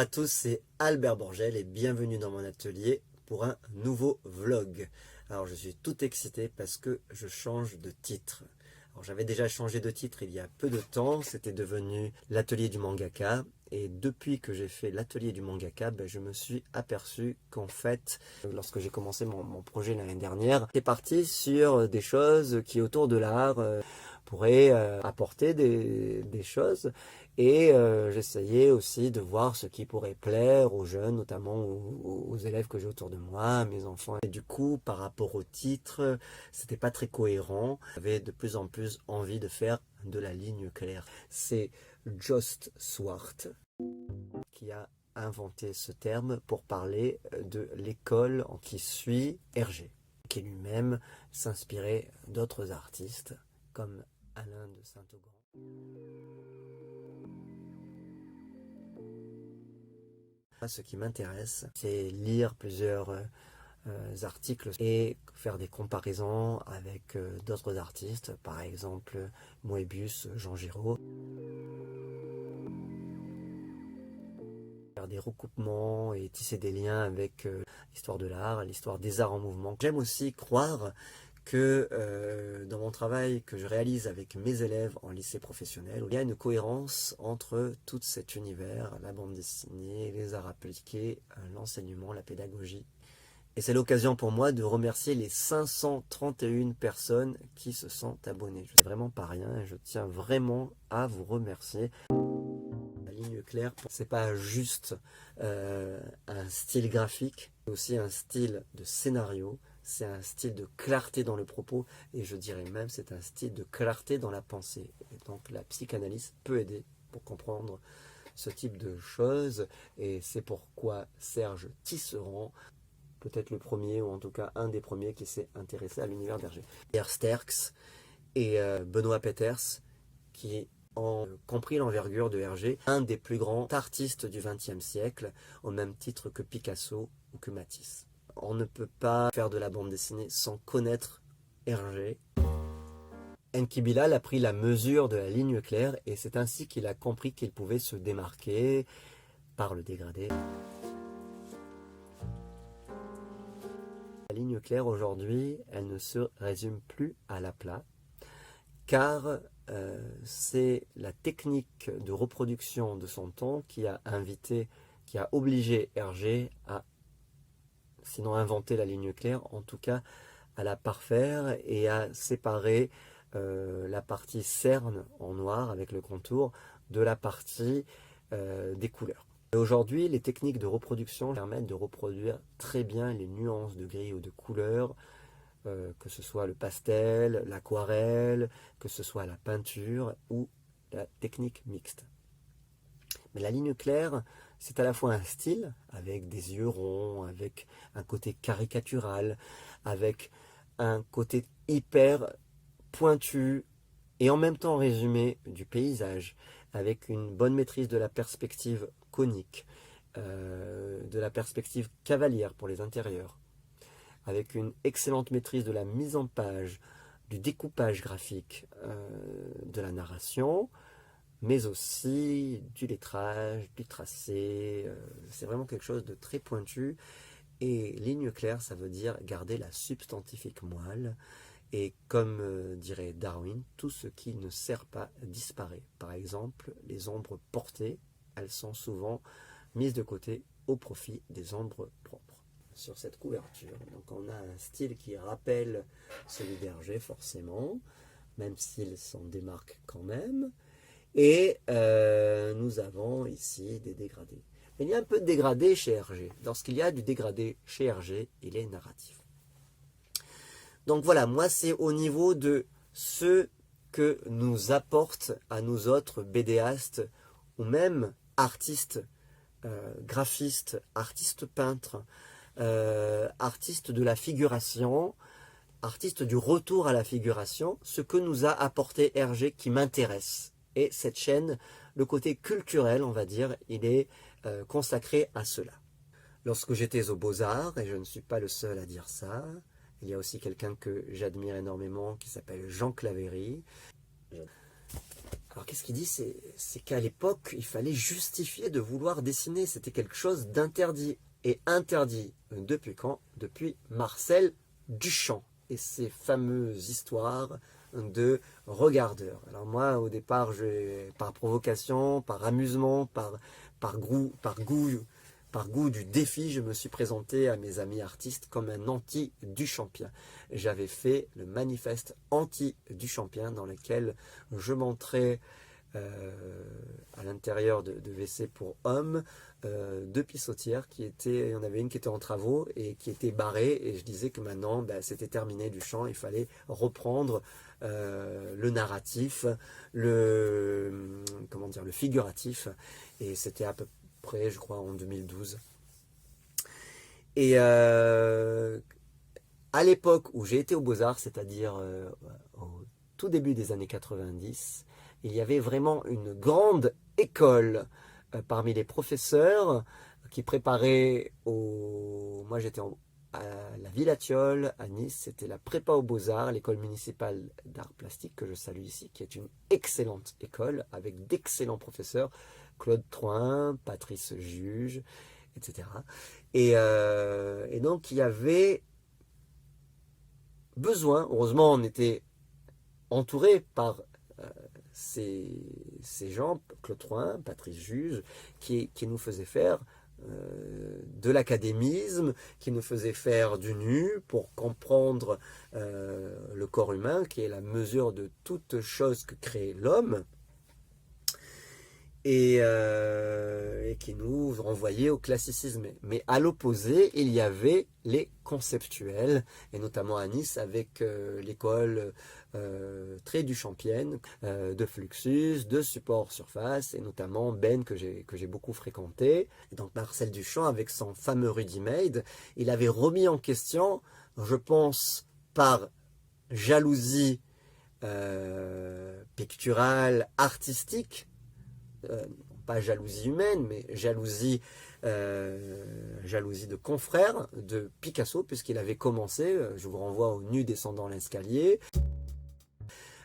à tous, c'est Albert Borgel et bienvenue dans mon atelier pour un nouveau vlog. Alors je suis tout excité parce que je change de titre. Alors j'avais déjà changé de titre il y a peu de temps, c'était devenu l'atelier du mangaka. Et depuis que j'ai fait l'atelier du mangaka, je me suis aperçu qu'en fait, lorsque j'ai commencé mon projet l'année dernière, c'est parti sur des choses qui autour de l'art pourraient apporter des choses. Et j'essayais aussi de voir ce qui pourrait plaire aux jeunes, notamment aux élèves que j'ai autour de moi, mes enfants. Et du coup, par rapport au titre, c'était pas très cohérent. J'avais de plus en plus envie de faire de la ligne claire. C'est Jost Swart qui a inventé ce terme pour parler de l'école qui suit Hergé, qui lui-même s'inspirait d'autres artistes comme Alain de Saint-Augrand. Ce qui m'intéresse, c'est lire plusieurs articles et faire des comparaisons avec d'autres artistes, par exemple Moebius, Jean Giraud. Faire des recoupements et tisser des liens avec l'histoire de l'art, l'histoire des arts en mouvement. J'aime aussi croire que dans mon travail que je réalise avec mes élèves en lycée professionnel, il y a une cohérence entre tout cet univers, la bande dessinée, les arts appliqués, l'enseignement, la pédagogie. Et c'est l'occasion pour moi de remercier les 531 personnes qui se sont abonnées. C'est vraiment pas rien et je tiens vraiment à vous remercier. La ligne claire, c'est pas juste un style graphique, c'est aussi un style de scénario, c'est un style de clarté dans le propos et je dirais même c'est un style de clarté dans la pensée. Et donc la psychanalyse peut aider pour comprendre ce type de choses et c'est pourquoi Serge Tisserand, peut-être le premier, ou en tout cas un des premiers qui s'est intéressé à l'univers d'Hergé. Pierre Sterckx et Benoît Peeters, qui ont compris l'envergure de Hergé, un des plus grands artistes du XXe siècle, au même titre que Picasso ou que Matisse. On ne peut pas faire de la bande dessinée sans connaître Hergé. Enki Bilal a pris la mesure de la ligne claire et c'est ainsi qu'il a compris qu'il pouvait se démarquer par le dégradé. La ligne claire aujourd'hui, elle ne se résume plus à l'aplat, car c'est la technique de reproduction de son temps qui a obligé Hergé à, sinon inventer la ligne claire, en tout cas à la parfaire et à séparer la partie cerne en noir avec le contour de la partie des couleurs. Aujourd'hui, les techniques de reproduction permettent de reproduire très bien les nuances de gris ou de couleurs, que ce soit le pastel, l'aquarelle, que ce soit la peinture ou la technique mixte. Mais la ligne claire, c'est à la fois un style, avec des yeux ronds, avec un côté caricatural, avec un côté hyper pointu, et en même temps résumé du paysage, avec une bonne maîtrise de la perspective conique, de la perspective cavalière pour les intérieurs, avec une excellente maîtrise de la mise en page, du découpage graphique, de la narration, mais aussi du lettrage, du tracé. C'est vraiment quelque chose de très pointu. Et ligne claire, ça veut dire garder la substantifique moelle. Et comme dirait Darwin, tout ce qui ne sert pas disparaît. Par exemple, les ombres portées, elles sont souvent mises de côté au profit des ombres propres. Sur cette couverture, donc on a un style qui rappelle celui d'Hergé forcément, même s'il s'en démarque quand même. Et nous avons ici des dégradés. Mais il y a un peu de dégradé chez Hergé. Lorsqu'il y a du dégradé chez Hergé, il est narratif. Donc voilà, moi c'est au niveau de ce que nous apportent à nous autres BDastes ou même artistes, graphistes, artistes peintres, artistes de la figuration, artistes du retour à la figuration, ce que nous a apporté Hergé qui m'intéresse. Et cette chaîne, le côté culturel, on va dire, il est consacré à cela. Lorsque j'étais aux Beaux-Arts, et je ne suis pas le seul à dire ça, il y a aussi quelqu'un que j'admire énormément qui s'appelle Jean Claverie. Alors qu'est-ce qu'il dit? C'est qu'à l'époque, il fallait justifier de vouloir dessiner. C'était quelque chose d'interdit. Et interdit depuis quand? Depuis Marcel Duchamp et ses fameuses histoires de regardeurs. Alors moi, au départ, par provocation, par amusement, par goût du défi, je me suis présenté à mes amis artistes comme un anti-Duchampien. J'avais fait le manifeste anti-Duchampien dans lequel je montrais à l'intérieur de WC pour hommes, deux pissotières il y en avait une qui était en travaux et qui était barrée, et je disais que maintenant c'était terminé Duchamp, il fallait reprendre le narratif, le figuratif, et c'était à peu près, je crois, en 2012. Et à l'époque où j'ai été aux Beaux-Arts, c'est-à-dire au tout début des années 90, il y avait vraiment une grande école parmi les professeurs qui préparaient Moi, j'étais à la Villatiole, à Nice, c'était la prépa aux Beaux-Arts, l'école municipale d'art plastique, que je salue ici, qui est une excellente école, avec d'excellents professeurs, Claude Troin, Patrice Juge, etc. Et donc, il y avait besoin, heureusement, on était entouré par ces gens, Claude Troin, Patrice Juge, qui nous faisaient faire de l'académisme, qui nous faisaient faire du nu pour comprendre le corps humain, qui est la mesure de toute chose que crée l'homme, et qui nous renvoyait au classicisme. Mais à l'opposé, il y avait les conceptuels, et notamment à Nice avec l'école très duchampienne, de Fluxus, de support surface, et notamment Ben que j'ai beaucoup fréquenté. Et donc Marcel Duchamp, avec son fameux Ready-Made, il avait remis en question, je pense par jalousie picturale, artistique, pas jalousie humaine, mais jalousie de confrères de Picasso, puisqu'il avait commencé, je vous renvoie au Nu descendant l'escalier,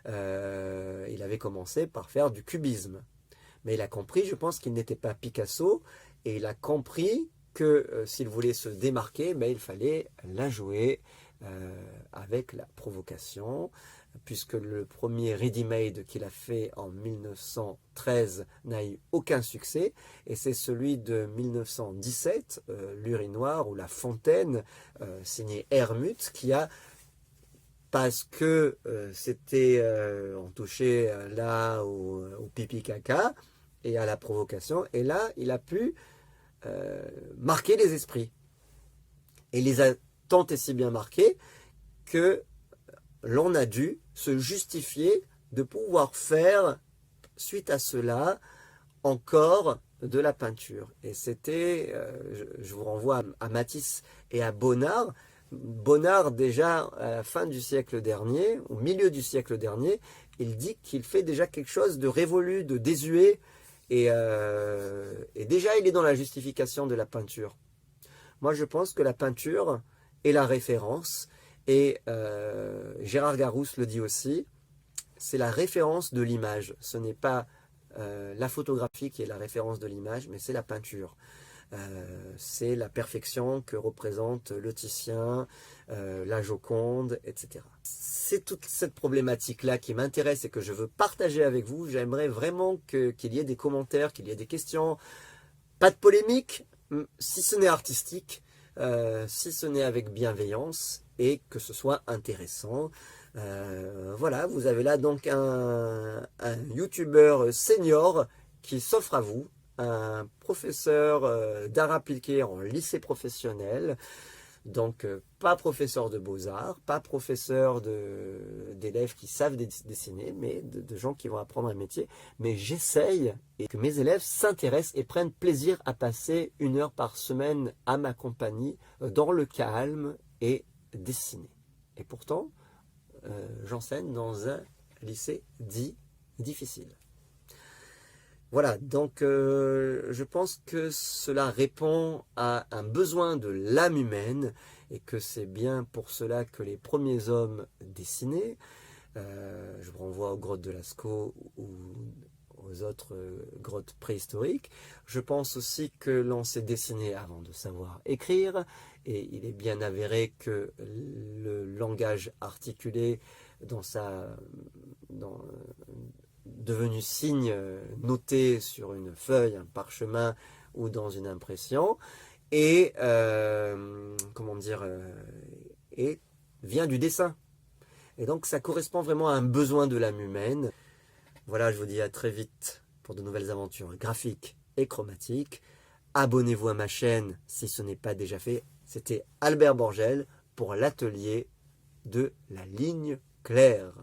il avait commencé par faire du cubisme. Mais il a compris, je pense, qu'il n'était pas Picasso, et il a compris que s'il voulait se démarquer, il fallait la jouer avec la provocation, puisque le premier ready-made qu'il a fait en 1913 n'a eu aucun succès, et c'est celui de 1917, l'urinoir ou la fontaine, signé Hermut, qui a, parce que on touchait là au pipi caca et à la provocation, et là il a pu marquer les esprits, et les a tant et si bien marqués que l'on a dû se justifier de pouvoir faire, suite à cela, encore de la peinture. Et c'était, je vous renvoie à Matisse et à Bonnard. Bonnard, déjà à la fin du siècle dernier, au milieu du siècle dernier, il dit qu'il fait déjà quelque chose de révolu, de désuet, et déjà il est dans la justification de la peinture. Moi je pense que la peinture est la référence, et Gérard Garousse le dit aussi, c'est la référence de l'image. Ce n'est pas la photographie qui est la référence de l'image, mais c'est la peinture. C'est la perfection que représente le Titien, la Joconde, etc. C'est toute cette problématique-là qui m'intéresse et que je veux partager avec vous. J'aimerais vraiment qu'il y ait des commentaires, qu'il y ait des questions. Pas de polémique, si ce n'est artistique, si ce n'est avec bienveillance, et que ce soit intéressant. Voilà, vous avez là donc un youtubeur senior qui s'offre à vous, un professeur d'art appliqué en lycée professionnel, donc pas professeur de beaux-arts, pas professeur d'élèves qui savent dessiner, mais de gens qui vont apprendre un métier. Mais j'essaye et que mes élèves s'intéressent et prennent plaisir à passer 1 heure par semaine à ma compagnie, dans le calme, et dessiner. Et pourtant, j'enseigne dans un lycée dit difficile. Voilà, donc je pense que cela répond à un besoin de l'âme humaine, et que c'est bien pour cela que les premiers hommes dessinaient. Je vous renvoie aux grottes de Lascaux ou aux autres grottes préhistoriques. Je pense aussi que l'on s'est dessiné avant de savoir écrire, et il est bien avéré que le langage articulé devenu signe noté sur une feuille, un parchemin ou dans une impression, et et vient du dessin. Et donc ça correspond vraiment à un besoin de l'âme humaine. Voilà, je vous dis à très vite pour de nouvelles aventures graphiques et chromatiques. Abonnez-vous à ma chaîne si ce n'est pas déjà fait. C'était Albert Borgel pour l'atelier de la ligne claire.